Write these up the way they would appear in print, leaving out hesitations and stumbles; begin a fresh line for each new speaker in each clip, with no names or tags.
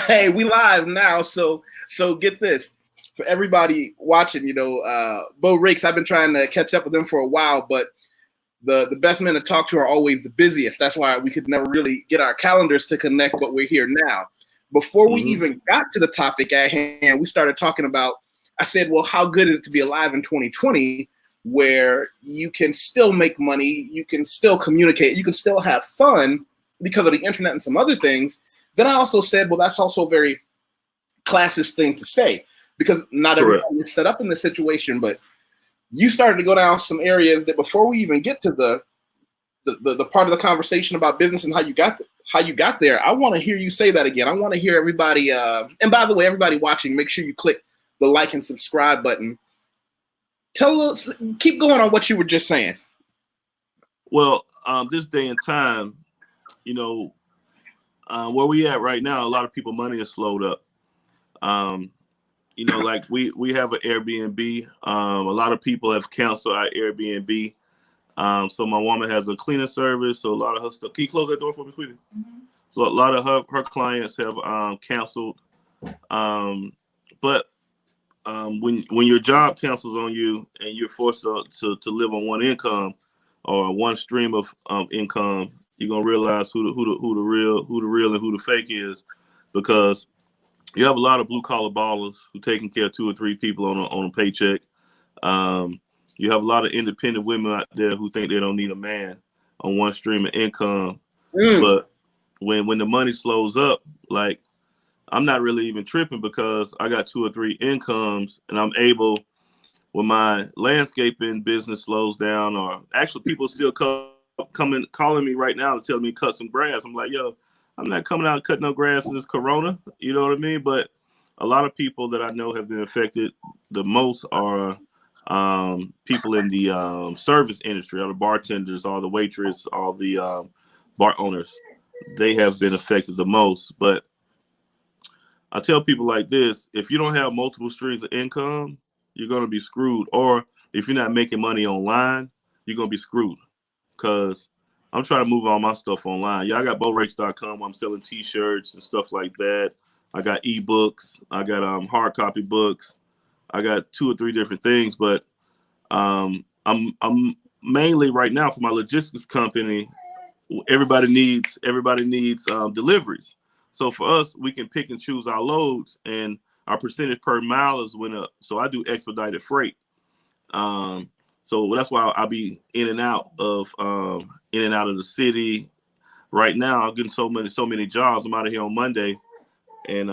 Hey, we live now, so get this. For everybody watching, Bo Rakes, I've been trying to catch up with them for a while, but the best men to talk to are always the busiest. That's why we could never really get our calendars to connect, but we're here now. Before we even got to the topic at hand, we started talking about, I said, well, how good is it to be alive in 2020 where you can still make money, you can still communicate, you can still have fun because of the internet and some other things. Then I also said, well, that's also a very classist thing to say because not everybody is set up in this situation, but you started to go down some areas that before we even get to the part of the conversation about business and how you got there, I want to hear you say that again. I want to hear everybody, and by the way, everybody watching, make sure you click the like and subscribe button. Keep going on what you were just saying.
Well, this day and time, where we at right now, a lot of people money is slowed up. Like we have an Airbnb. A lot of people have canceled our Airbnb. So my woman has a cleaning service. So a lot of her stuff. Can you close that door for me, sweetie? Mm-hmm. So a lot of her clients have canceled. But when your job cancels on you and you're forced to live on one income or one stream of income, you're gonna realize who the real and who the fake is, because you have a lot of blue collar ballers who taking care of 2 or 3 people on a paycheck. You have a lot of independent women out there who think they don't need a man on one stream of income. But when the money slows up, like, I'm not really even tripping because I got 2 or 3 incomes and I'm able, when my landscaping business slows down, or actually people still calling me right now to tell me to cut some grass. I'm like, yo, I'm not coming out and cutting no grass in this corona. You know what I mean? But a lot of people that I know have been affected the most are people in the service industry, all the bartenders, all the waitress, all the bar owners. They have been affected the most. But I tell people like this: if you don't have multiple streams of income, you're going to be screwed. Or if you're not making money online, you're going to be screwed. Because I'm trying to move all my stuff online. Yeah, I got bowrakes.com. I'm selling T-shirts and stuff like that. I got ebooks. I got hard copy books. I got 2 or 3 different things. But I'm mainly right now for my logistics company. Everybody needs deliveries. So for us, we can pick and choose our loads, and our percentage per mile is went up. So I do expedited freight. So that's why I'll be in and out of the city. Right now, I'm getting so many jobs. I'm out of here on Monday, and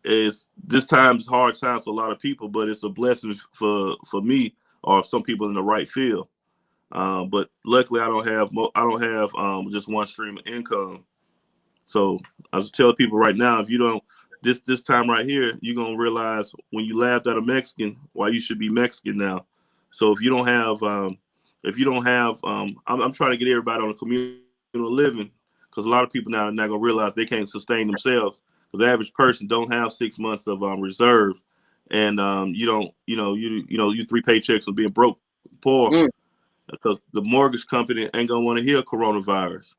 it's this time is hard times for a lot of people, but it's a blessing for me or some people in the right field. But luckily, I don't have just one stream of income. So I was telling people right now, if you don't this time right here, you're gonna realize when you laughed at a Mexican, why you should be Mexican now. So if you don't have, I'm trying to get everybody on a communal living, because a lot of people now are not gonna realize they can't sustain themselves. Because the average person don't have 6 months of reserve, and you 3 paychecks of being broke, poor, because the mortgage company ain't gonna want to hear coronavirus.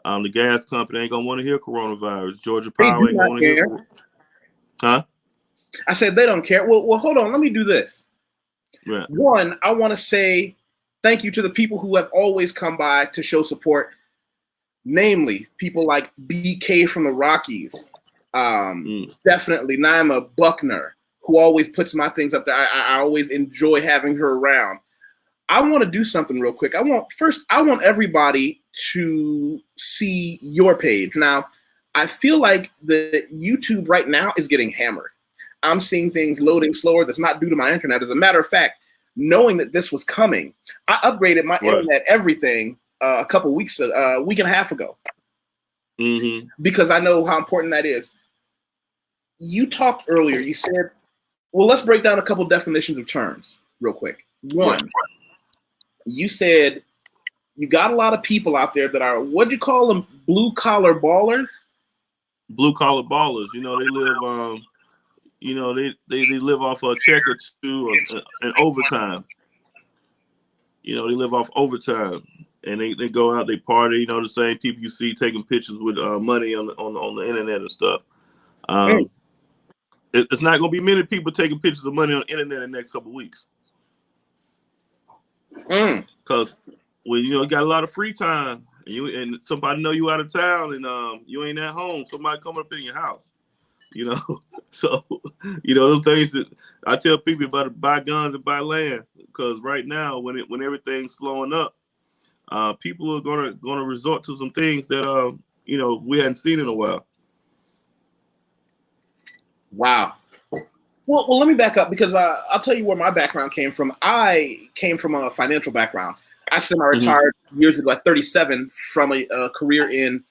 The gas company ain't gonna want to hear coronavirus. Georgia Power ain't gonna want to hear. Huh?
I said they don't care. Well, hold on. Let me do this.
Right.
One, I want to say thank you to the people who have always come by to show support. Namely, people like BK from the Rockies. Definitely Naima Buckner, who always puts my things up there. I always enjoy having her around. I want to do something real quick. I want everybody to see your page. Now, I feel like the YouTube right now is getting hammered. I'm seeing things loading slower. That's not due to my internet. As a matter of fact, knowing that this was coming, I upgraded my internet everything a week and a half ago, because I know how important that is. You talked earlier. You said, well, let's break down a couple definitions of terms real quick. One, you said you got a lot of people out there that are, what'd you call them, blue collar ballers?
Blue collar ballers. They live they live off a check or two and overtime. They live off overtime. and they go out, they party. You know, the same people you see taking pictures with money on the internet and stuff. It's not going to be many people taking pictures of money on the internet in the next couple of weeks. Because when you got a lot of free time, and somebody know you out of town, and you ain't at home, somebody come up in your house. So those things that I tell people about to buy guns and buy land, because right now when everything's slowing up, people are gonna resort to some things that we hadn't seen in a while.
Wow. Well, let me back up, because I'll tell you where my background came from. I came from a financial background. I semi-retired years ago at 37 from a career in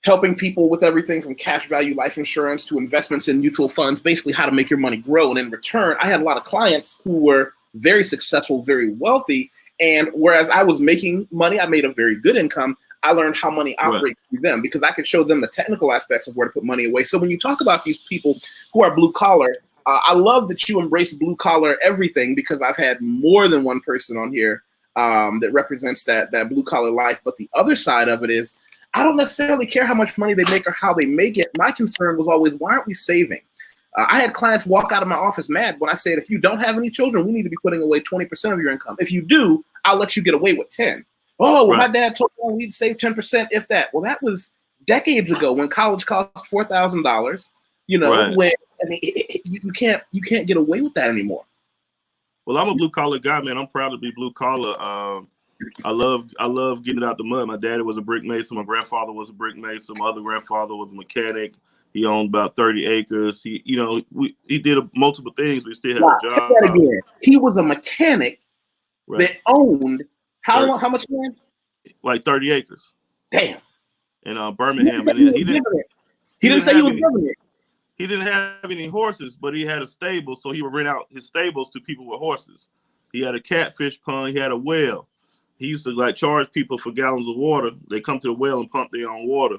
helping people with everything from cash value life insurance to investments in mutual funds, basically how to make your money grow. And in return, I had a lot of clients who were very successful, very wealthy. And whereas I was making money, I made a very good income. I learned how money operates through them, because I could show them the technical aspects of where to put money away. So when you talk about these people who are blue collar, I love that you embrace blue collar everything, because I've had more than one person on here that represents that blue collar life. But the other side of it is, I don't necessarily care how much money they make or how they make it. My concern was always, why aren't we saving? I had clients walk out of my office mad when I said, if you don't have any children, we need to be putting away 20% of your income. If you do, I'll let you get away with 10. Oh, well, my dad told me we'd save 10%, if that. Well, that was decades ago when college cost $4,000. When you can't get away with that anymore.
Well, I'm a blue collar guy, man. I'm proud to be blue collar. I love getting it out the mud. My daddy was a brick mason. My grandfather was a brick mason. My other grandfather was a mechanic. He owned about 30 acres. He did multiple things, but he still had a job.
Say that again. He was a mechanic that owned how much land?
Like 30 acres.
Damn.
In Birmingham.
He didn't say he was living it.
He didn't have any horses, but he had a stable, so he would rent out his stables to people with horses. He had a catfish pond. He had a well. He used to charge people for gallons of water. They come to the well and pump their own water.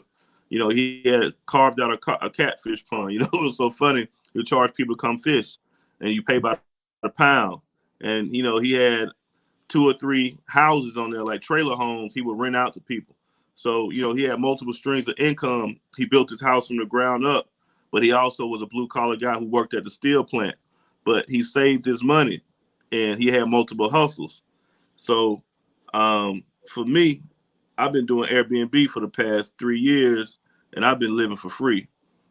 He had carved out a catfish pond. It was so funny. He would charge people to come fish, and you pay by the pound. And he had 2 or 3 houses on there, like trailer homes. He would rent out to people. So he had multiple streams of income. He built his house from the ground up, but he also was a blue collar guy who worked at the steel plant. But he saved his money, and he had multiple hustles. So for me, I've been doing Airbnb for the past 3 years, and I've been living for free.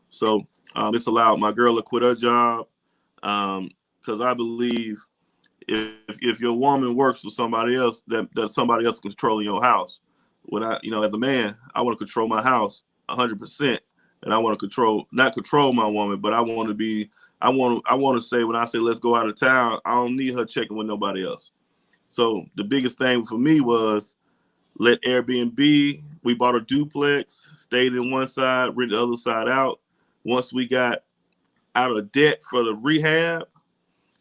So it's allowed my girl to quit her job, because I believe if your woman works for somebody else, that somebody else controlling your house. When as a man, I want to control my house 100%, and I want to not control my woman, but I want to say, when I say let's go out of town, I don't need her checking with nobody else. So the biggest thing for me was let Airbnb. We bought a duplex, stayed in one side, rent the other side out. Once we got out of debt for the rehab,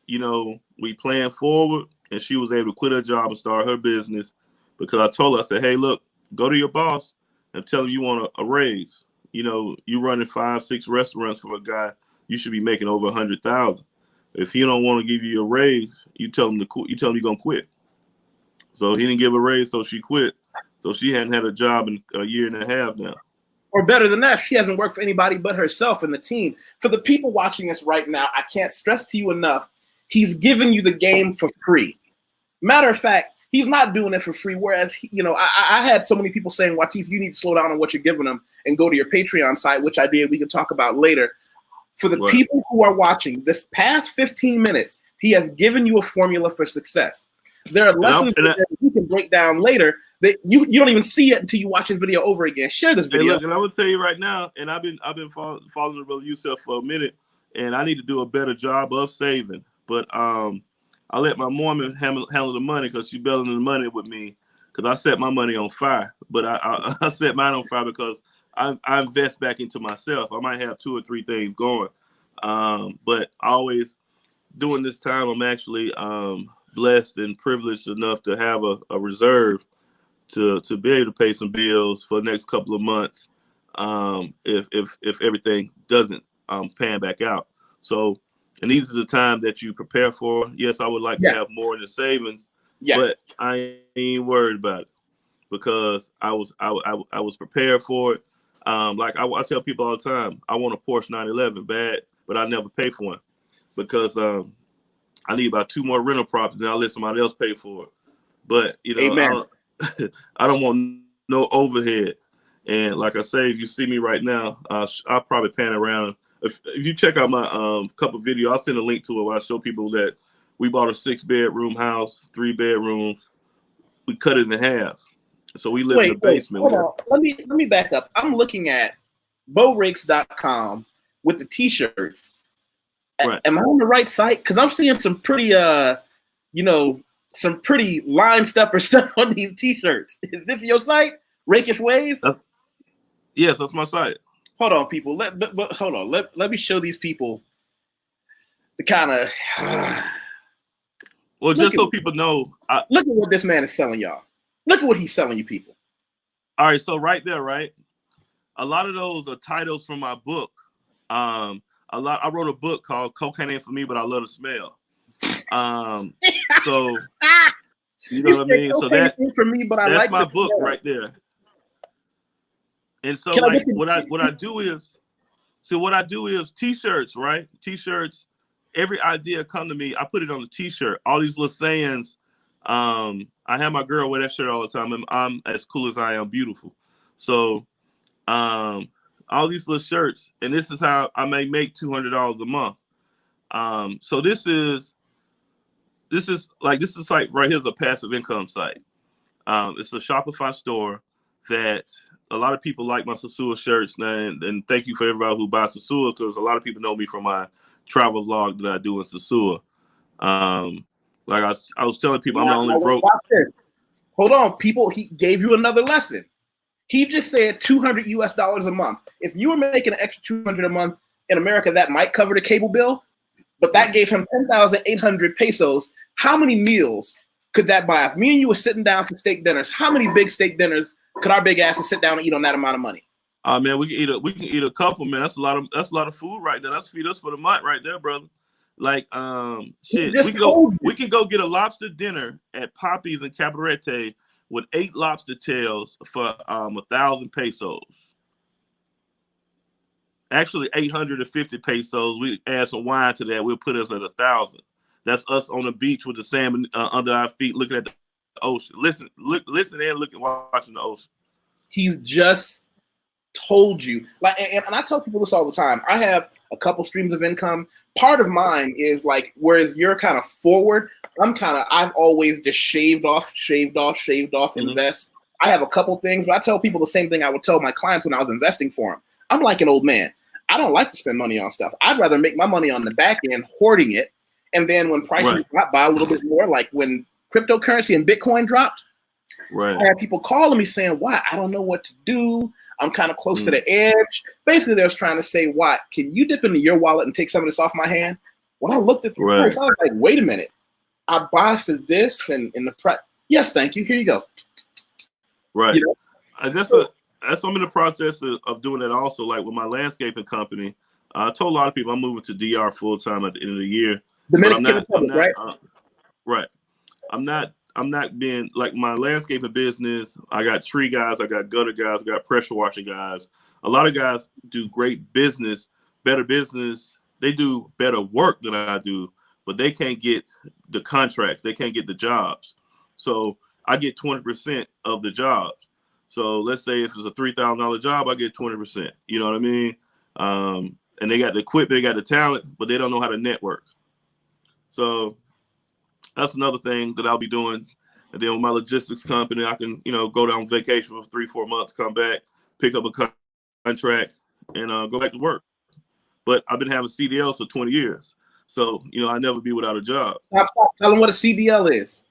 we planned forward, and she was able to quit her job and start her business, because I told her, I said, hey, look, go to your boss and tell him you want a raise. You running 5-6 restaurants for a guy, you should be making over 100,000. If he don't want to give you a raise, you tell him to quit. You tell him you're gonna quit. So he didn't give a raise, so she quit. So she hadn't had a job in a year and a half now.
Or better than that, she hasn't worked for anybody but herself and the team. For the people watching us right now, I can't stress to you enough, he's giving you the game for free. Matter of fact, he's not doing it for free. Whereas, I had so many people saying, Wateef, you need to slow down on what you're giving them and go to your Patreon site, which I did. We can talk about later. For the people who are watching, this past 15 minutes, he has given you a formula for success. There are lessons that you can break down later that you don't even see it until you watch this video over again. Share this video.
Hey, look, and I will tell you right now, and I've been following the brother Yusef for a minute, and I need to do a better job of saving. But I let my woman handle the money, because she's building the money with me, because I set my money on fire. But I set mine on fire because I invest back into myself. I might have 2 or 3 things going, but always during this time, I'm actually blessed and privileged enough to have a reserve to be able to pay some bills for the next couple of months, if everything doesn't pan back out. So, and these are the time that you prepare for. Yes, I would like to have more in the savings,
Yeah.
But I ain't worried about it because I was prepared for it. Like I tell people all the time, I want a Porsche 911 bad, but I never pay for one because I need about 2 more rental properties, and I'll let somebody else pay for it. But you know,
Amen.
I don't want no overhead. And like I say, if you see me right now, I'll probably pan around. If you check out my couple videos, I'll send a link to it where I show people that we bought a 6-bedroom house, 3 bedrooms. We cut it in half, so we live in the basement.
Hold on. Let me back up. I'm looking at bowrakes.com with the T-shirts.
Right.
Am I on the right site? Because I'm seeing some pretty some pretty line stepper stuff on these T-shirts. Is this your site? Rakish Ways?
Yes, that's my site.
Hold on, people. Hold on. Let me show these people the kind of.
Well, just so people know.
Look at what this man is selling y'all. Look at what he's selling you people.
All right, so right there, right? A lot of those are titles from my book. I wrote a book called Cocaine Ain't For Me, But I Love the Smell. So you know what I mean? So that's
for me, but I like
my book right there. And so like what I do is T-shirts, right? T-shirts, every idea come to me, I put it on the T-shirt. All these little sayings. I have my girl wear that shirt all the time, and I'm as cool as I am beautiful. So all these little shirts, and this is how I may make $200 a month. So this is like right here's a passive income site. It's a Shopify store that a lot of people like my Sosua shirts, and thank you for everybody who buys Sosua, because a lot of people know me from my travel vlog that I do in Sosua. Like I was telling people, I'm the only broke.
Hold on, people. He gave you another lesson. He just said $200 a month. If you were making an extra $200 a month in America, that might cover the cable bill, but that gave him 10,800 pesos. How many meals could that buy? If me and you were sitting down for steak dinners, how many big steak dinners could our big asses sit down and eat on that amount of money?
Man, we can eat a couple, man. That's a lot of food right there. That's feed us for the month right there, brother. Like shit. We can go get a lobster dinner at Poppy's in Cabarete with 8 lobster tails for 1,000 pesos. Actually 850 pesos. We add some wine to that, we'll put us at 1,000. That's us on the beach with the salmon under our feet looking at the ocean. Listen and watching the ocean.
He's just told you, like, and I tell people this all the time. I have a couple streams of income. Part of mine is like, whereas you're kind of forward, I've always just shaved off, invest. I have a couple things, but I tell people the same thing I would tell my clients when I was investing for them. I'm like an old man. I don't like to spend money on stuff. I'd rather make my money on the back end, hoarding it, and then when prices drop, buy a little bit more. Like when cryptocurrency and Bitcoin dropped, I had people calling me saying, "Why? I don't know what to do. I'm kind of close to the edge." Basically, they was trying to say, "What? Can you dip into your wallet and take some of this off my hand?" When I looked at the price, I was like, "Wait a minute. I buy for this and in the price. Yes, thank you. Here you go."
Right. You know? That's I'm in the process of doing that also. Like with my landscaping company, I told a lot of people I'm moving to DR full time at the end of the year.
Dominican Republic, right?
Right. I'm not being like my landscaping business. I got tree guys, I got gutter guys, I got pressure washing guys. A lot of guys do great business, better business. They do better work than I do, but they can't get the contracts. They can't get the jobs. So I get 20% of the jobs. So let's say if it's a $3,000 job, I get 20%. You know what I mean? And they got the equipment, they got the talent, but they don't know how to network. So that's another thing that I'll be doing. And then with my logistics company, I can, go down vacation for 3-4 months, come back, pick up a contract, and go back to work. But I've been having CDLs for 20 years. So, I never be without a job.
Tell them what a CDL is.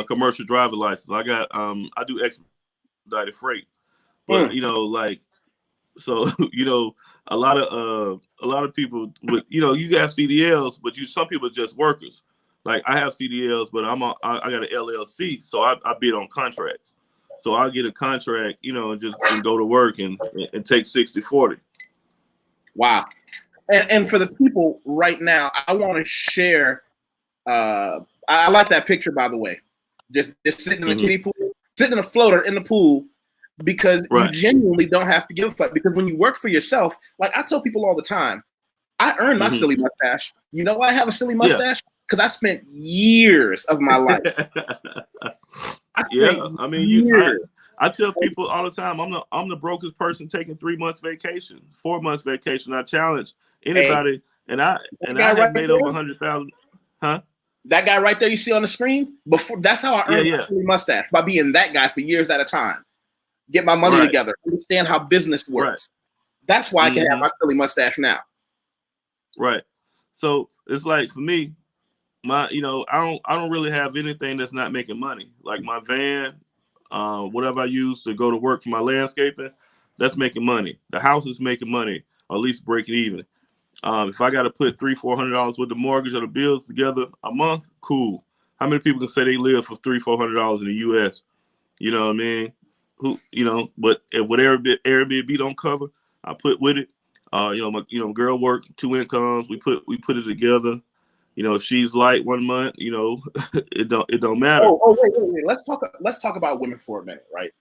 Commercial driver license. I got, I do expedited freight. But, so, a lot of people with, you have CDLs, but some people are just workers. Like I have CDLs, but I got an LLC, so I bid on contracts. So I get a contract, and just go to work and take 60-40.
Wow. And for the people right now, I want to share. I like that picture, by the way. just sitting in the kiddie pool, sitting in a floater in the pool, because you genuinely don't have to give a fuck. Because when you work for yourself, like I tell people all the time, I earned my silly mustache. You know why I have a silly mustache? Because I spent years of my life.
I mean, I tell people all the time, I'm the brokest person taking 3 months vacation, 4 months vacation. I challenge anybody, and I have made over 100,000. Huh?
That guy right there you see on the screen, that's how I earned my silly mustache, by being that guy for years at a time. Get my money together, understand how business works. That's why I can have my silly mustache now. Right.
So it's like, for me, I don't really have anything that's not making money. Like my van, whatever I use to go to work for my landscaping, that's making money. The house is making money, or at least breaking even. If I got to put $300-400 with the mortgage or the bills together a month, cool. How many people can say they live for $300-400 in the U.S.? You know what I mean? But if whatever Airbnb don't cover, I put with it. My girl work 2 incomes. We put it together. If she's light 1 month, it don't matter.
Wait. Let's talk about women for a minute, right?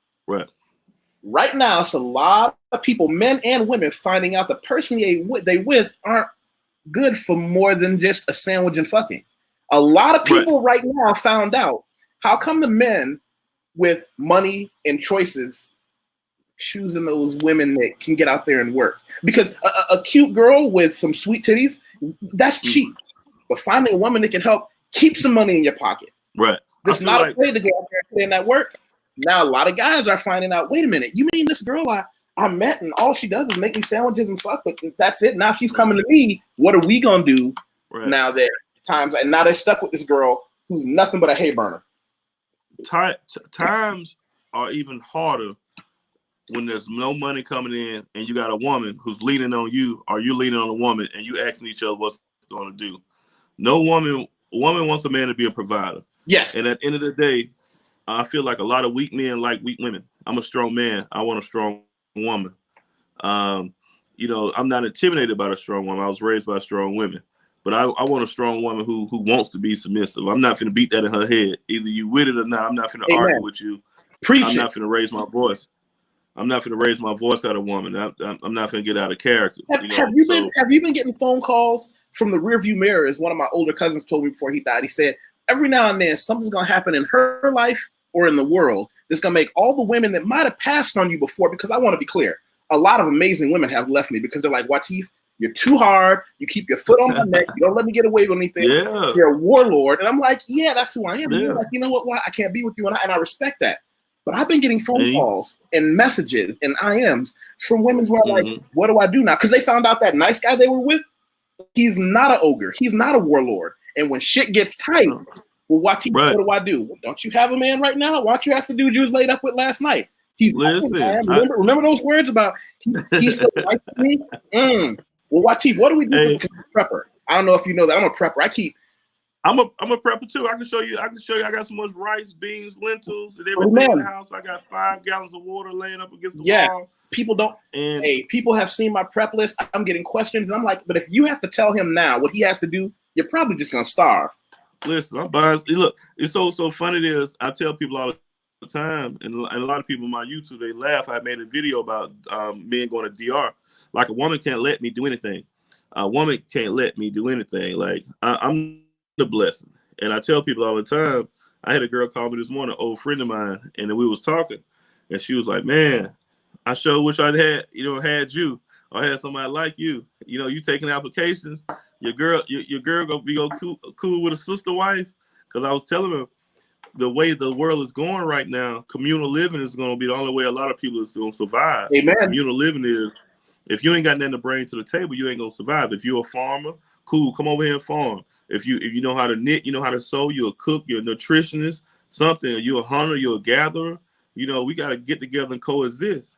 Right now, it's a lot of people, men and women, finding out the person they with aren't good for more than just a sandwich and fucking. A lot of people right now found out how come the men with money and choices choosing those women that can get out there and work. Because a cute girl with some sweet titties, that's cheap. But finding a woman that can help keep some money in your pocket. This is not a way to go out there and put in that work. Now, a lot of guys are finding out, wait a minute, you mean this girl I met and all she does is make me sandwiches and fuck, but that's it. Now she's coming to me. What are we going to do now that times, and now they're stuck with this girl who's nothing but a hay burner.
Times are even harder when there's no money coming in and you got a woman who's leaning on you, or you leaning on a woman and you asking each other what's going to do. A woman wants a man to be a provider.
Yes.
And at the end of the day, I feel like a lot of weak men like weak women. I'm a strong man. I want a strong woman. I'm not intimidated by a strong woman. I was raised by strong women. But I want a strong woman who wants to be submissive. I'm not finna beat that in her head. Either you with it or not. I'm not finna argue with you. I'm not finna raise my voice. I'm not finna raise my voice at a woman. I'm not finna get out of character.
Have you been getting phone calls from the rearview mirror? As one of my older cousins told me before he died, he said, every now and then something's gonna happen in her life or in the world that's gonna make all the women that might have passed on you before, because I want to be clear, a lot of amazing women have left me because they're like, Wateef, you're too hard. You keep your foot on my neck. You don't let me get away with anything.
Yeah.
You're a warlord. And I'm like, yeah, that's who I am. Yeah. Like, you know what? Why I can't be with you. And I respect that. But I've been getting phone calls and messages and IMs from women who are like, what do I do now? Because they found out that nice guy they were with, he's not an ogre. He's not a warlord. And when shit gets tight, well, what do I do? Well, don't you have a man right now? Why don't you ask the dude you was laid up with last night? He's remember those words about he's so nice to me? Well, Wateef, what do we do with a prepper? I don't know if you know that. I'm a prepper.
I'm a prepper too. I can show you. I got so much rice, beans, lentils, and everything in the house. I got 5 gallons of water laying up against the wall.
People have seen my prep list. I'm getting questions, and I'm like, but if you have to tell him now what he has to do, you're probably just gonna starve.
Listen, I'm buying. Look, it's so funny. It is. I tell people all the time, and a lot of people on my YouTube, they laugh. I made a video about men going to DR. Like, a woman can't let me do anything. A woman can't let me do anything. Like, I'm the blessing. And I tell people all the time, I had a girl call me this morning, an old friend of mine, and then we was talking, and she was like, man, I sure wish I'd had you, or had somebody like you. You taking applications, your girl gonna be cool with a sister wife. Because I was telling her, the way the world is going right now, communal living is going to be the only way a lot of people is going to survive.
Amen.
Communal living is, if you ain't got nothing to bring to the table, you ain't going to survive. If you're a farmer, cool, come over here and farm. If you know how to knit, you know how to sew, you're a cook, you're a nutritionist, something, you're a hunter, you're a gatherer. We got to get together and coexist.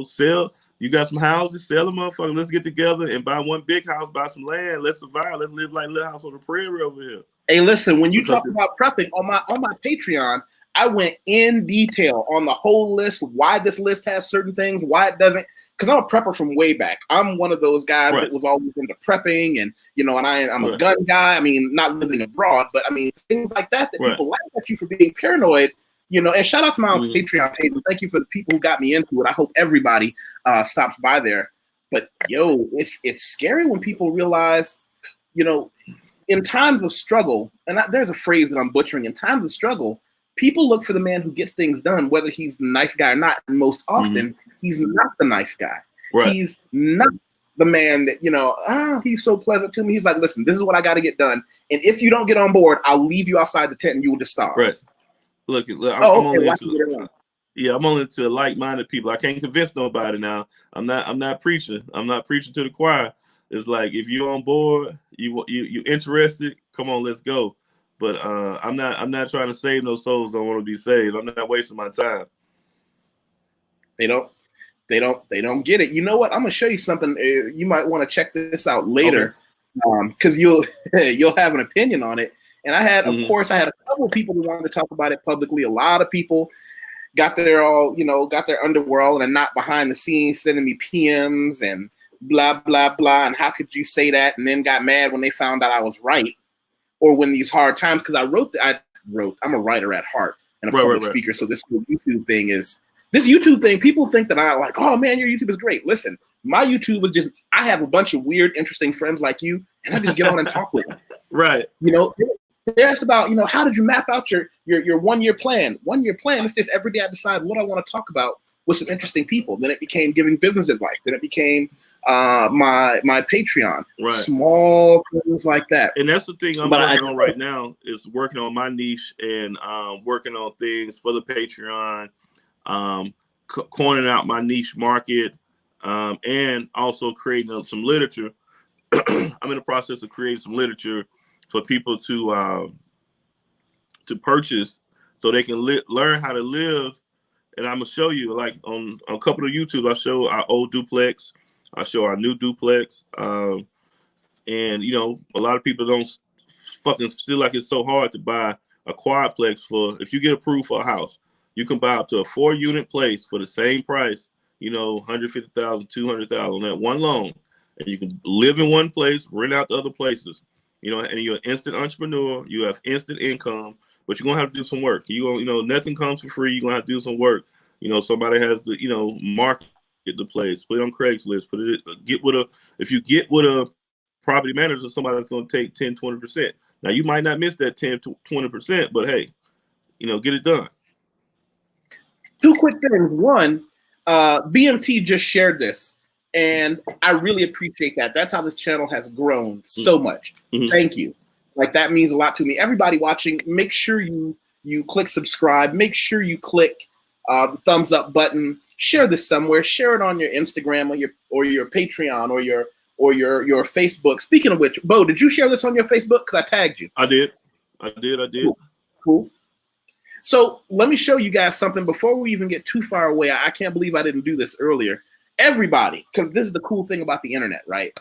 Sell. You got some houses, sell them, motherfucker. Let's get together and buy one big house, buy some land. Let's survive. Let's live like Little House on the Prairie over here.
Hey, listen, when you talk about prepping on my Patreon, I went in detail on the whole list, why this list has certain things, why it doesn't. Because I'm a prepper from way back. I'm one of those guys that was always into prepping, and I'm a gun guy. I mean, not living abroad, but I mean things like that people laugh at you for being paranoid. And shout out to my own Patreon page. And thank you for the people who got me into it. I hope everybody stops by there. But it's scary when people realize, in times of struggle, and there's a phrase that I'm butchering, in times of struggle, people look for the man who gets things done, whether he's the nice guy or not. And most often, he's not the nice guy. Right. He's not the man that, he's so pleasant to me. He's like, listen, this is what I got to get done. And if you don't get on board, I'll leave you outside the tent and you will just starve.
Right. Look, I'm only into like-minded people. I can't convince nobody now. I'm not preaching. I'm not preaching to the choir. It's like, if you're on board, you interested, come on, let's go. But I'm not trying to save no souls don't want to be saved. I'm not wasting my time.
They don't get it. You know what? I'm gonna show you something. You might want to check this out later, because you'll have an opinion on it. And I had, of course, a couple of people who wanted to talk about it publicly. A lot of people got their underworld and not behind the scenes, sending me PMs and blah, blah, blah. And how could you say that? And then got mad when they found out I was right. Or when these hard times, because I'm a writer at heart and a public speaker. So this YouTube thing, people think that I like, oh man, your YouTube is great. Listen, my YouTube is just, I have a bunch of weird, interesting friends like you, and I just get on and talk with them.
Right.
They asked about, how did you map out your 1 year plan? 1 year plan is just every day I decide what I want to talk about with some interesting people. Then it became giving business advice. Then it became my Patreon. Right. Small things like that.
And that's the thing I'm working on right now, is working on my niche and working on things for the Patreon, coining out my niche market, and also creating some literature. I'm in the process of creating some literature for people to purchase, so they can learn how to live. And I'm gonna show you, like on a couple of YouTube, I show our old duplex, I show our new duplex, and a lot of people don't fucking feel like it's so hard to buy a quadplex. If you get approved for a house, you can buy up to a 4-unit place for the same price, $150,000, $200,000 on that one loan, and you can live in one place, rent out the other places, and you're an instant entrepreneur. You have instant income. But you're gonna have to do some work. Nothing comes for free. You're gonna have to do some work. Somebody has to, market the place, put it on Craigslist, if you get with a property manager, somebody that's gonna take 10, 20%. Now you might not miss that 10 to 20%, but hey, get it done.
Two quick things. One, BMT just shared this, and I really appreciate that. That's how this channel has grown so much. Thank you. Like, that means a lot to me. Everybody watching, make sure you click subscribe. Make sure you click the thumbs up button. Share this somewhere. Share it on your Instagram or your Patreon or your Facebook. Speaking of which, Bo, did you share this on your Facebook? Because I tagged you.
I did.
Cool. So let me show you guys something before we even get too far away. I can't believe I didn't do this earlier. Everybody, because this is the cool thing about the internet, right?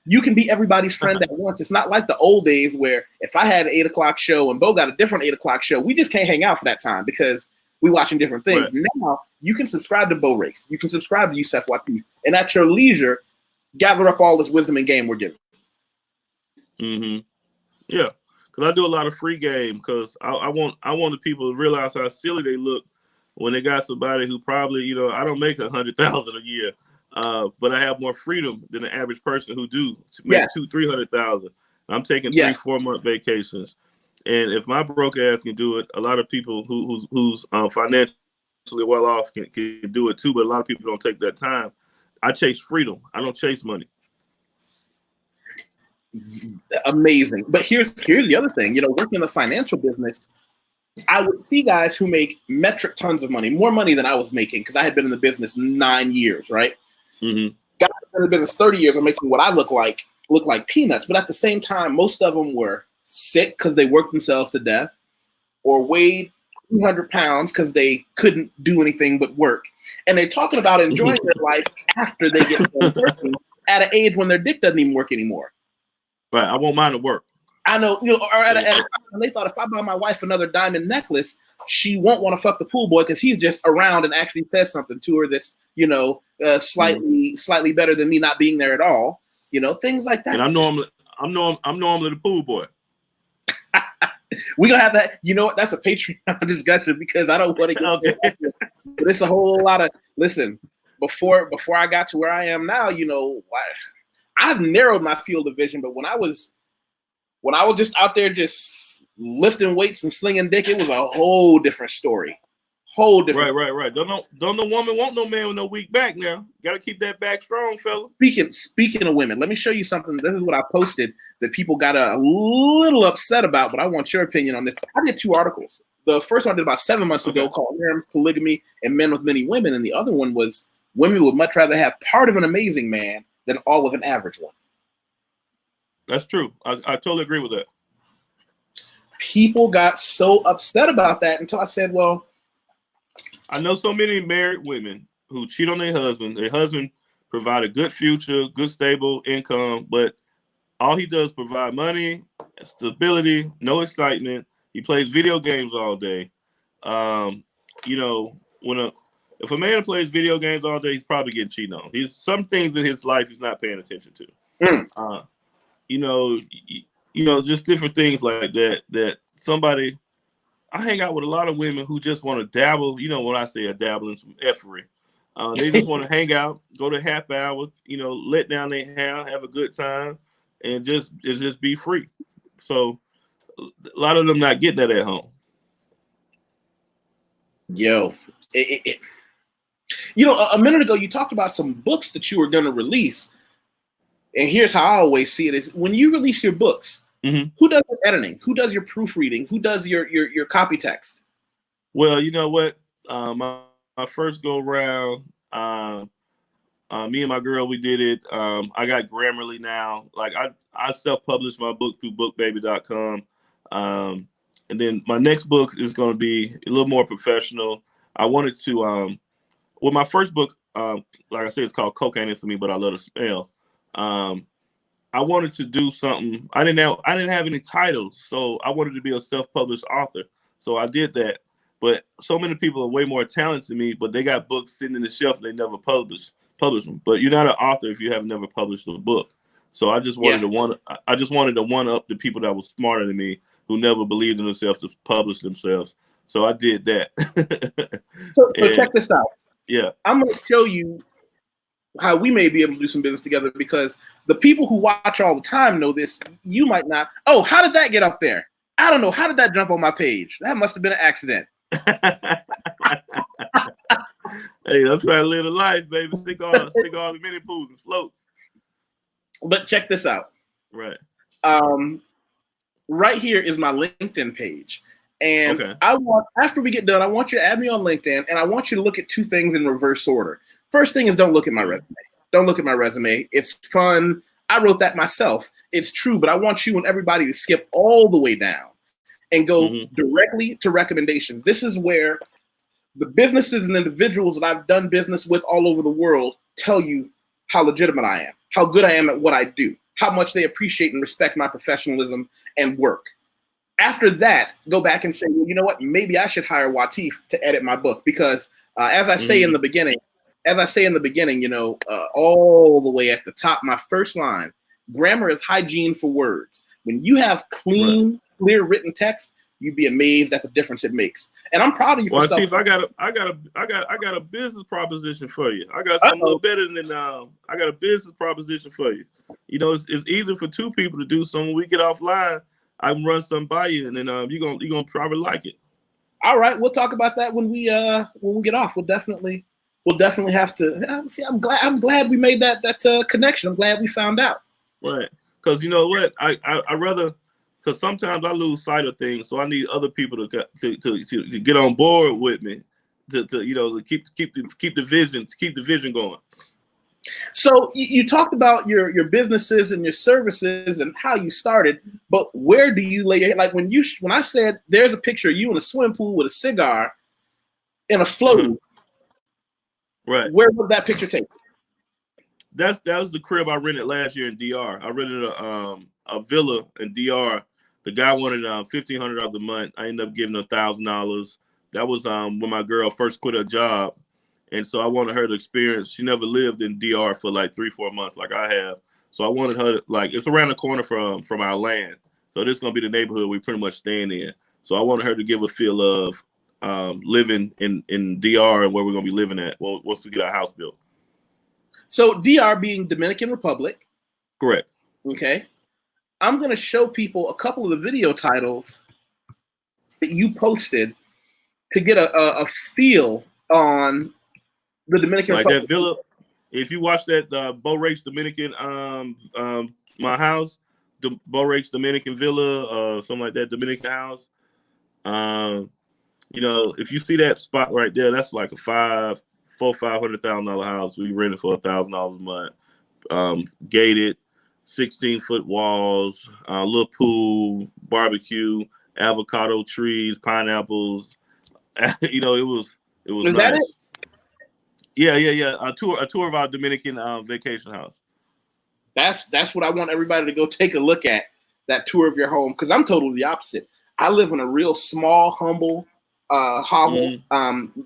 You can be everybody's friend at once. It's not like the old days where if I had an 8 o'clock show and Bo got a different 8 o'clock show, we just can't hang out for that time because we're watching different things. Right. Now you can subscribe to Bo Race. You can subscribe to YusefWateef, and at your leisure, gather up all this wisdom and game we're giving.
Yeah, because I do a lot of free game because I want the people to realize how silly they look when they got somebody who probably, I don't make $100,000 a year. But I have more freedom than the average person who do make $200,000-300,000. I'm taking 3-4 month vacations, and if my broke ass can do it, a lot of people who's financially well off can do it too. But a lot of people don't take that time. I chase freedom. I don't chase money.
Amazing. But here's the other thing. Working in the financial business, I would see guys who make metric tons of money, more money than I was making because I had been in the business 9 years, right? Guys in the business 30 years are making what I look like peanuts. But at the same time, most of them were sick because they worked themselves to death, or weighed 200 pounds because they couldn't do anything but work. And they're talking about enjoying their life after they get done working at an age when their dick doesn't even work anymore.
Right. I won't mind the work.
I know, you know, or at a and they thought if I buy my wife another diamond necklace, she won't want to fuck the pool boy because he's just around and actually says something to her that's, you know, slightly better than me not being there at all. You know, things like that.
And I'm normally the pool boy.
We're gonna have that. You know what? That's a Patreon discussion because I don't want to get okay. But it's a whole lot of listen. Before I got to where I am now, you know, I've narrowed my field of vision. But when I was just out there just lifting weights and slinging dick, it was a whole different story. Whole different.
Right. Don't no woman want no man with no weak back now. Got to keep that back strong, fella.
Speaking of women, let me show you something. This is what I posted that people got a little upset about, but I want your opinion on this. I did 2 articles. The first one I did about 7 months ago called Harems, Polygamy, and Men with Many Women. And the other one was women would much rather have part of an amazing man than all of an average one.
That's true. I totally agree with that.
People got so upset about that until I said, well,
I know so many married women who cheat on their husband. Their husband provide a good future, good stable income, but all he does provide money, stability, no excitement. He plays video games all day. You know, if a man plays video games all day, he's probably getting cheated on. He's some things in his life he's not paying attention to. You know, just different things like that. That somebody. I hang out with a lot of women who just want to dabble. You know, when I say a dabble in some effery, they just want to hang out, go to half hour, you know, let down their hair, have a good time, and just be free. So a lot of them not getting that at home.
Yo, you know, a minute ago you talked about some books that you were going to release, and here's how I always see it: is when you release your books. Mm-hmm. Who does the editing? Who does your proofreading? Who does your copy text?
Well, you know what? My first go round, me and my girl, we did it. I got Grammarly now. Like I self-published my book through bookbaby.com. And then my next book is going to be a little more professional. I wanted to, well, my first book, like I said, it's called Cocaine for Me, but I love to spell. I wanted to do something. I didn't have any titles, so I wanted to be a self-published author. So I did that. But so many people are way more talented than me, but they got books sitting in the shelf and they never publish them. But you're not an author if you have never published a book. So I just wanted to one up the people that were smarter than me who never believed in themselves to publish themselves. So I did that.
So check this out.
Yeah.
I'm going to show you how we may be able to do some business together, because the people who watch all the time know this. You might not. Oh, how did that get up there? I don't know. How did that jump on my page? That must have been an accident.
Hey, I'm trying to live a life, baby. Stick all the mini pools and floats.
But check this out.
Right.
Right here is my LinkedIn page. And after we get done, I want you to add me on LinkedIn, and I want you to look at 2 things in reverse order. First thing is, don't look at my resume. Don't look at my resume. It's fun. I wrote that myself. It's true, but I want you and everybody to skip all the way down and go directly to recommendations. This is where the businesses and individuals that I've done business with all over the world tell you how legitimate I am, how good I am at what I do, how much they appreciate and respect my professionalism and work. After that, go back and say, well, you know what? Maybe I should hire Wateef to edit my book, because as I say in the beginning, you know, all the way at the top, my first line, grammar is hygiene for words. When you have clean, clear written text, you'd be amazed at the difference it makes. And I'm proud of you for
Chief, I got a business proposition for you. I got something a little better than I got a business proposition for you. You know, it's easy for 2 people to do something. When we get offline, I can run something by you, and then you're gonna probably like it.
All right, we'll talk about that when we get off. We'll definitely have to. See, I'm glad we made that connection. I'm glad we found out.
Right, because you know what, I rather, because sometimes I lose sight of things, so I need other people to get on board with me to you know, to keep the vision going.
So you talked about your businesses and your services and how you started, but where do you lay your head? Like when I said there's a picture of you in a swimming pool with a cigar in a float,
right?
Where would that picture take you?
That was the crib I rented last year in DR. I rented a villa in DR The guy wanted $1,500 a month. I ended up giving her $1,000. That was when my girl first quit her job, and so I wanted her to experience. She never lived in DR for like 3-4 months like I have. So I wanted her to, like, it's around the corner from our land. So this is gonna be the neighborhood we pretty much staying in. So I wanted her to give a feel of living in DR and where we're gonna be living at once we get our house built.
So DR being Dominican Republic.
Correct.
Okay. I'm gonna show people a couple of the video titles that you posted to get a feel on the Dominican Republic.
That villa. If you watch that Bo Rake's Dominican my house, Bo-Rake's Dominican Villa, something like that, Dominican house. You know, if you see that spot right there, that's like a $500,000 house. We rented for $1,000 a month. Gated, 16-foot walls, little pool, barbecue, avocado trees, pineapples. You know, it was
Is
nice.
that it?
Yeah. A tour of our Dominican vacation house.
That's what I want everybody to go take a look at, that tour of your home, because I'm totally the opposite. I live in a real small, humble hovel.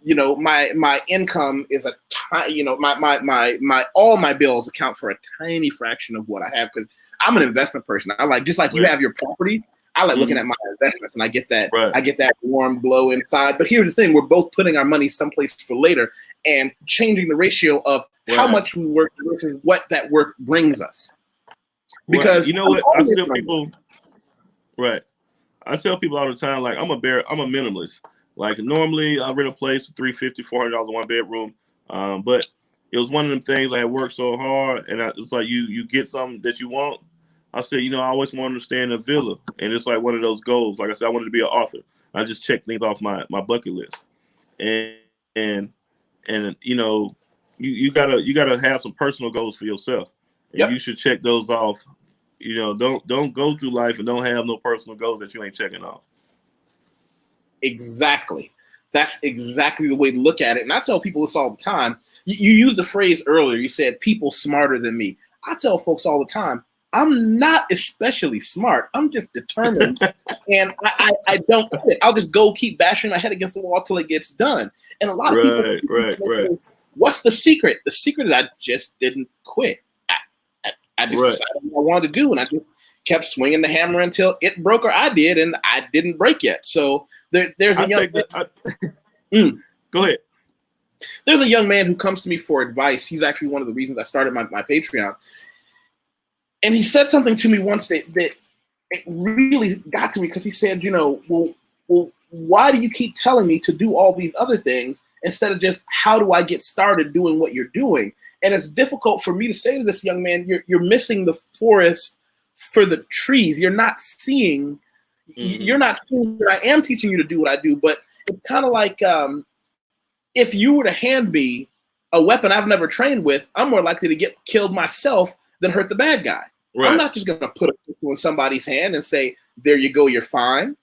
You know, my income is a tiny, you know, my all my bills account for a tiny fraction of what I have, because I'm an investment person. I like, just like you have your property, I like looking at my investments, and I get that I get that warm glow inside. But here's the thing, we're both putting our money someplace for later and changing the ratio of how much we work versus what that work brings us. Because
you know what, I tell people, I tell people all the time, like, I'm a minimalist. Like, normally I rent a place for $350, $400 one bedroom. But it was one of them things, I worked so hard, and it's like you get something that you want. I said, you know, I always wanted to stay in a villa, and it's like one of those goals. Like I said, I wanted to be an author. I just checked things off my bucket list, and you know, you gotta have some personal goals for yourself, and you should check those off. You know, don't go through life and don't have no personal goals that you ain't checking off.
Exactly. That's exactly the way to look at it. And I tell people this all the time. You used the phrase earlier. You said people smarter than me. I tell folks all the time, I'm not especially smart. I'm just determined, and I don't quit. I'll just go keep bashing my head against the wall till it gets done. And a lot of people,
right.
What's the secret? The secret is I just didn't quit. I just decided what I wanted to do, and I just kept swinging the hammer until it broke, or I did, and I didn't break yet. So there's a young man.
Go ahead.
There's a young man who comes to me for advice. He's actually one of the reasons I started my Patreon. And he said something to me once that it really got to me, because he said, you know, well, why do you keep telling me to do all these other things instead of just how do I get started doing what you're doing? And it's difficult for me to say to this young man, you're missing the forest for the trees. You're not seeing that I am teaching you to do what I do. But it's kind of like if you were to hand me a weapon I've never trained with, I'm more likely to get killed myself than hurt the bad guy. I'm not just going to put a pistol in somebody's hand and say, there you go, you're fine.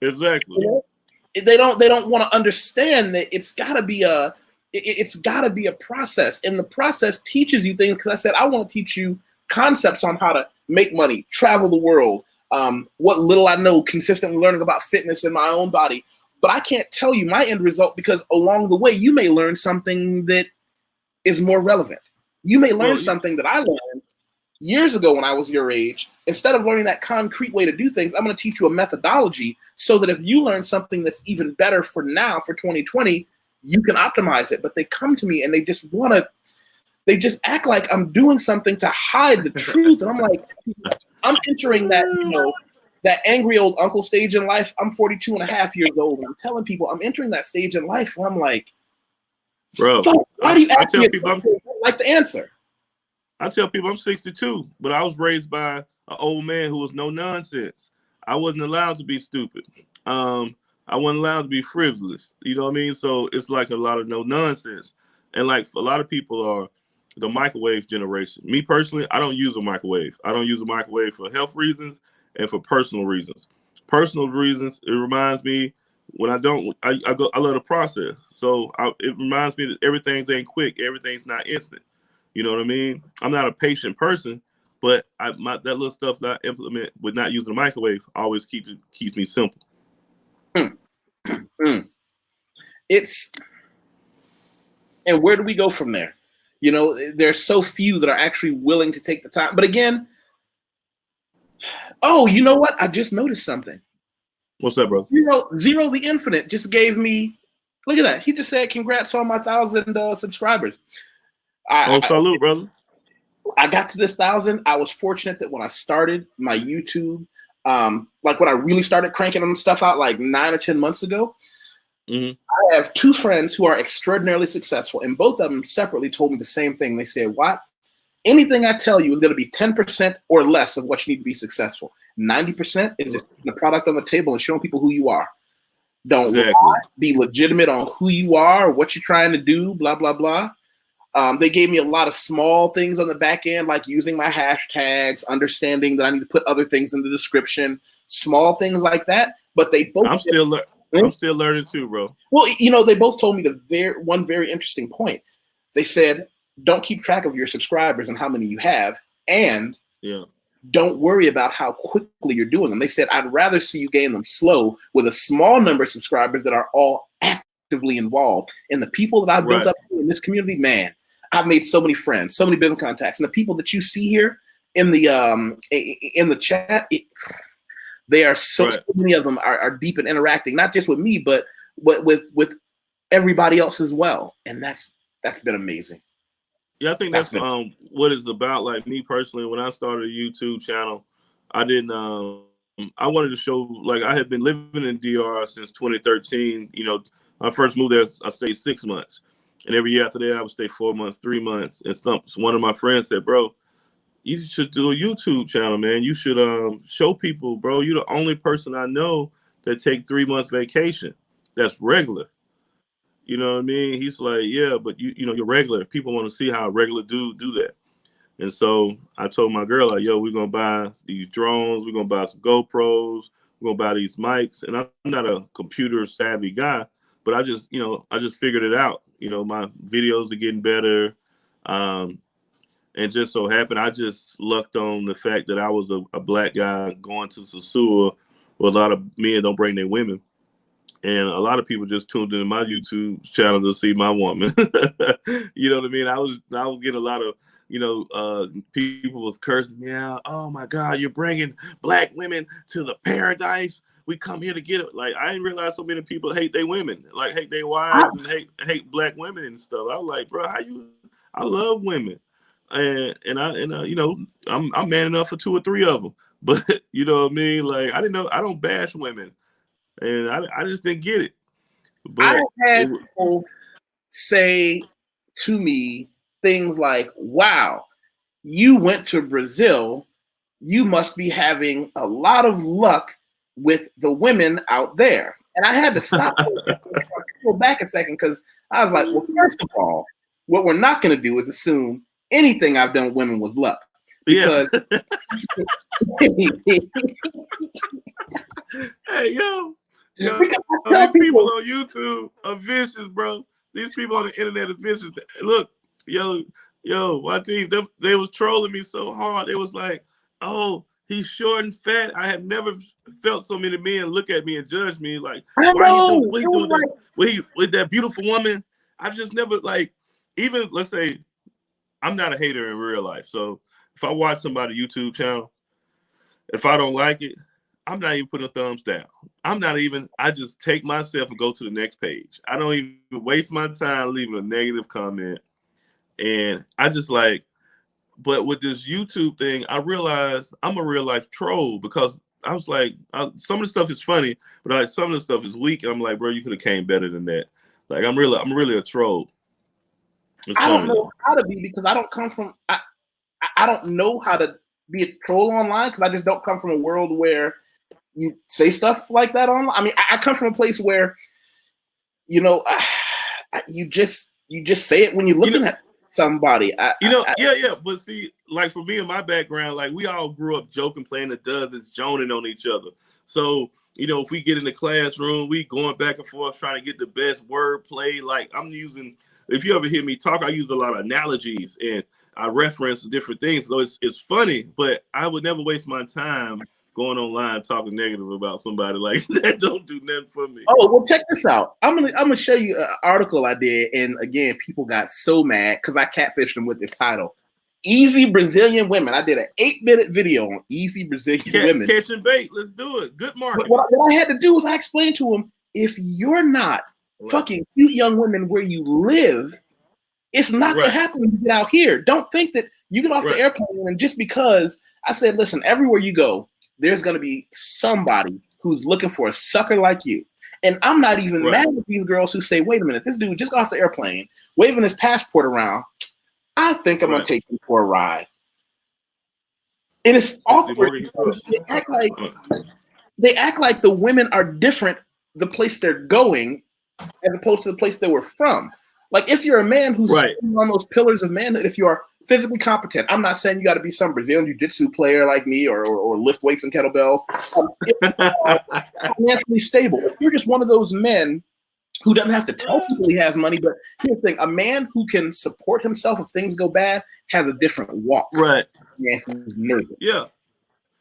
Exactly.
You know? They don't want to understand that it's got to be a process, and the process teaches you things. Because I said I want to teach you concepts on how to make money, travel the world, what little I know, consistently learning about fitness in my own body. But I can't tell you my end result, because along the way you may learn something that is more relevant. You may learn something that I learned years ago when I was your age. Instead of learning that concrete way to do things, I'm going to teach you a methodology so that if you learn something that's even better for now, for 2020, you can optimize it. But they come to me and they just act like I'm doing something to hide the truth. And I'm like, I'm entering that, you know, that angry old uncle stage in life. I'm 42 and a half years old, and I'm telling people I'm entering that stage in life where I'm like,
bro,
why do you ask me
people,
I don't like the answer?
I tell people I'm 62, but I was raised by an old man who was no nonsense. I wasn't allowed to be stupid. I wasn't allowed to be frivolous. You know what I mean? So it's like a lot of no nonsense. And like a lot of people are the microwave generation. Me personally, I don't use a microwave. I don't use a microwave for health reasons and for personal reasons. Personal reasons, it reminds me when I love the process. So it reminds me that everything ain't quick. Everything's not instant. You know what I mean? I'm not a patient person, But that little stuff that I implement with not using the microwave always keeps me simple.
And where do we go from there? You know, there's so few that are actually willing to take the time. But again, oh, you know what? I just noticed something.
What's that, bro?
Zero the Infinite just gave me, look at that. He just said, congrats on my 1,000 subscribers.
Salute, brother.
I got to this 1,000. I was fortunate that when I started my YouTube, like when I really started cranking them stuff out like 9 or 10 months ago, I have two friends who are extraordinarily successful, and both of them separately told me the same thing. They said, "What? Anything I tell you is going to be 10% or less of what you need to be successful. 90% is just the product on the table and showing people who you are. Don't lie, be legitimate on who you are, what you're trying to do, blah, blah, blah." They gave me a lot of small things on the back end, like using my hashtags, understanding that I need to put other things in the description, small things like that. But they both... I'm
still learning too, bro.
Well, you know, they both told me one very interesting point. They said, don't keep track of your subscribers and how many you have, and don't worry about how quickly you're doing them. They said, I'd rather see you gain them slow with a small number of subscribers that are all actively involved. And the people that I've built up in this community, man, I've made so many friends, so many business contacts, and the people that you see here in the chat, they are so many of them are deep and interacting, not just with me, but with everybody else as well. And that's been amazing.
Yeah, I think that's what it's about. Like me personally, when I started a YouTube channel, I didn't. I wanted to show, like, I had been living in DR since 2013. You know, I first moved there, I stayed 6 months, and every year after that, I would stay 4 months, 3 months. And one of my friends said, "Bro, you should do a YouTube channel, man. You should show people, bro. You're the only person I know that take 3 months vacation. That's regular." You know what I mean? He's like, "Yeah, but you know, you're regular. People want to see how a regular dude do that." And so I told my girl, like, "Yo, we're gonna buy these drones. We're gonna buy some GoPros. We're gonna buy these mics." And I'm not a computer savvy guy, but I just figured it out. You know, my videos are getting better. And just so happened, I just lucked on the fact that I was a black guy going to Sosua, where a lot of men don't bring their women. And a lot of people just tuned into my YouTube channel to see my woman. You know what I mean? I was getting a lot of, people was cursing me out. "Oh my God, you're bringing black women to the paradise. We come here to get it." Like, I didn't realize so many people hate their women, like hate their wives and hate black women and stuff. I was like, bro, I love women. And I'm man enough for 2 or 3 of them. But you know what I mean? Like, I don't bash women. And I just didn't get it. But
I had people say to me things like, "Wow, you went to Brazil. You must be having a lot of luck with the women out there." And I had to stop go back a second, because I was like, well, first of all, what we're not going to do is assume anything I've done with women was luck. Because
hey, yo, these people on YouTube are vicious, bro. These people on the internet are vicious. Look, yo, YT, they was trolling me so hard. It was like, "Oh, he's short and fat." I had never felt so many men look at me and judge me like, "Why you doing that with that beautiful woman?" I've just never, like, even, let's say, I'm not a hater in real life. So if I watch somebody's YouTube channel, if I don't like it, I'm not even putting a thumbs down. I just take myself and go to the next page. I don't even waste my time leaving a negative comment. And I just but with this YouTube thing, I realized I'm a real life troll, because I was like, some of the stuff is funny, but some of the stuff is weak. And I'm like, bro, you could have came better than that. Like, I'm really a troll.
I don't know how to be, because I don't come from, I don't know how to be a troll online, because I just don't come from a world where you say stuff like that online. I mean, I come from a place where, you just say it when you're looking at somebody.
But see, like, for me and my background, like, we all grew up joking, playing the dozens, joning on each other. So, if we get in the classroom, we going back and forth trying to get the best word play. Like, if you ever hear me talk, I use a lot of analogies, and I reference different things. So it's funny, but I would never waste my time going online talking negative about somebody like that. Don't do nothing for me.
Oh, well, check this out. I'm gonna show you an article I did, and again, people got so mad because I catfished them with this title. Easy Brazilian women. I did an 8-minute video on easy Brazilian women.
Catching bait. Let's do it. Good market.
What I had to do was I explained to them, if you're not fucking cute young women where you live, it's not going to happen when you get out here. Don't think that you get off the airplane and just because I said, listen, everywhere you go, there's going to be somebody who's looking for a sucker like you. And I'm not even mad at these girls who say, wait a minute, this dude just got off the airplane, waving his passport around. I think I'm going to take him for a ride. And it's awkward. They act like the women are different the place they're going as opposed to the place they were from. Like if you're a man who's on those pillars of manhood, if you are physically competent, I'm not saying you got to be some Brazilian jiu-jitsu player like me or lift weights and kettlebells. If you are financially stable, if you're just one of those men who doesn't have to tell people he has money, but here's the thing, a man who can support himself if things go bad has a different walk. Right. Man who's nervous. Yeah.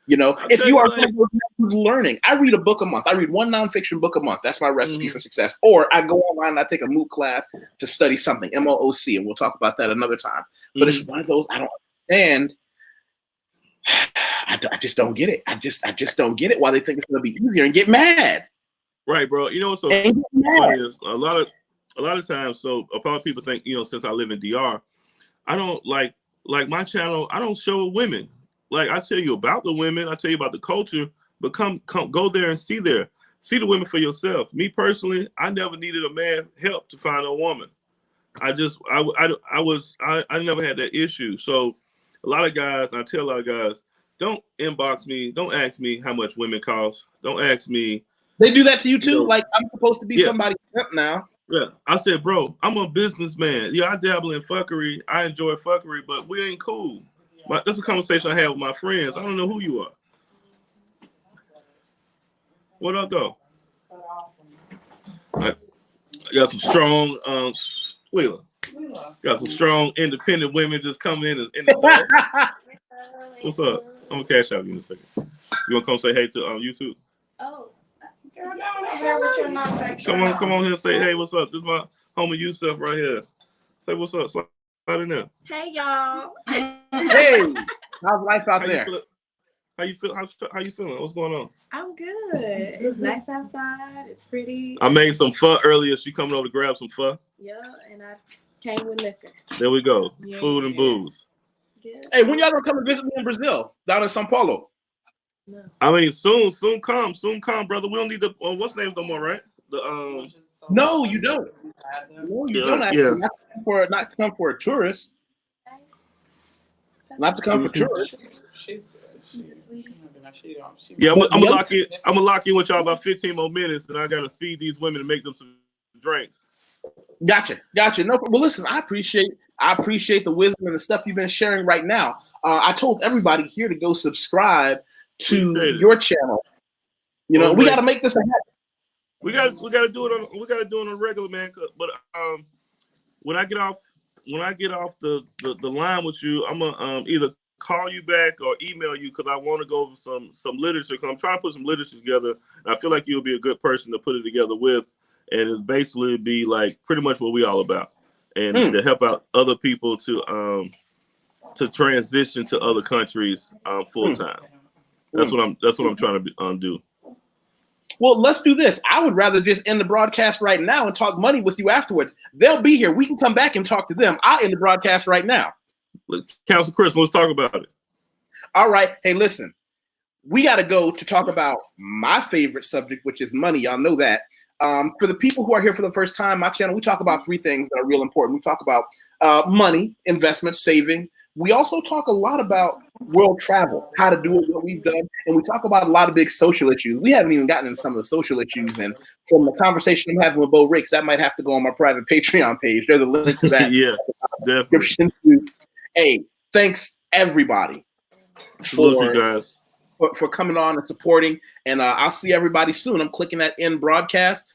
You know, if you are someone who's learning, I read a book a month. I read one nonfiction book a month. That's my recipe for success. Or I go online and I take a MOOC class to study something, MOOC, and we'll talk about that another time. But it's one of those I don't understand. I just don't get it. I just don't get it why they think it's going to be easier and get mad.
Right, bro. You know what's so funny is a lot of times. So a lot of people think, you know, since I live in DR, I don't like my channel. I don't show women. Like I tell you about the women, I tell you about the culture, but come go there and see the women for yourself. Me personally, I never needed a man help to find a woman. I never had that issue. So a lot of guys, I tell a lot of guys, don't inbox me, don't ask me how much women cost. Don't ask me.
They do that to you too? You know, like I'm supposed to be somebody's help now.
Yeah. I said, bro, I'm a businessman. Yeah, I dabble in fuckery. I enjoy fuckery, but we ain't cool. But that's a conversation I have with my friends. I don't know who you are. What up, though? I got some strong Wheeler. Got some strong independent women just coming in. What's up? I'm gonna cash out you in a second. You wanna come say hey to YouTube?
Oh, girl, don't have with your nonfiction.
Come on here and say hey. What's up? This is my homie Yusef right here. Say what's up. Slide in there.
Hey y'all.
Hey, how's life out there?
How you feel? How you feeling? What's going on?
I'm good. It's nice outside. It's pretty.
I made some pho earlier. She coming over to grab some pho.
Yeah, and I came with liquor.
There we go. Yeah, food and booze.
Yeah.
Hey, when y'all gonna come and visit me in Brazil, down in São Paulo?
No. I mean, soon come, brother. We don't need the what's the name no more, right? The
No, you don't. No, you don't. Actually, not to come for a tourist. Not to come for tourists.
Yeah, I'm gonna lock in. I'm gonna lock in with y'all about 15 more minutes, and I gotta feed these women and make them some drinks.
Gotcha. No, well, listen, I appreciate the wisdom and the stuff you've been sharing right now. I told everybody here to go subscribe to your channel. You know, we got to make this a habit.
We got to do it on a regular, man. But when I get off the line with you, I'm gonna either call you back or email you because I want to go over some literature. Because I'm trying to put some literature together. And I feel like you'll be a good person to put it together with, and it basically be like pretty much what we all about, and to help out other people to transition to other countries full time. That's what I'm trying to do.
Well, let's do this. I would rather just end the broadcast right now and talk money with you afterwards. They'll be here. We can come back and talk to them. I'll end the broadcast right now.
Council Chris, let's talk about it.
All right. Hey, listen, we got to go to talk about my favorite subject, which is money. Y'all know that. For the people who are here for the first time, my channel, we talk about 3 things that are real important. We talk about money, investment, saving. We also talk a lot about world travel, how to do it, what we've done, and we talk about a lot of big social issues. We haven't even gotten into some of the social issues, and from the conversation I'm having with Bo Ricks, that might have to go on my private Patreon page. There's a link to that.
Yeah, definitely.
Hey, thanks everybody for coming on and supporting, and I'll see everybody soon. I'm clicking that end broadcast.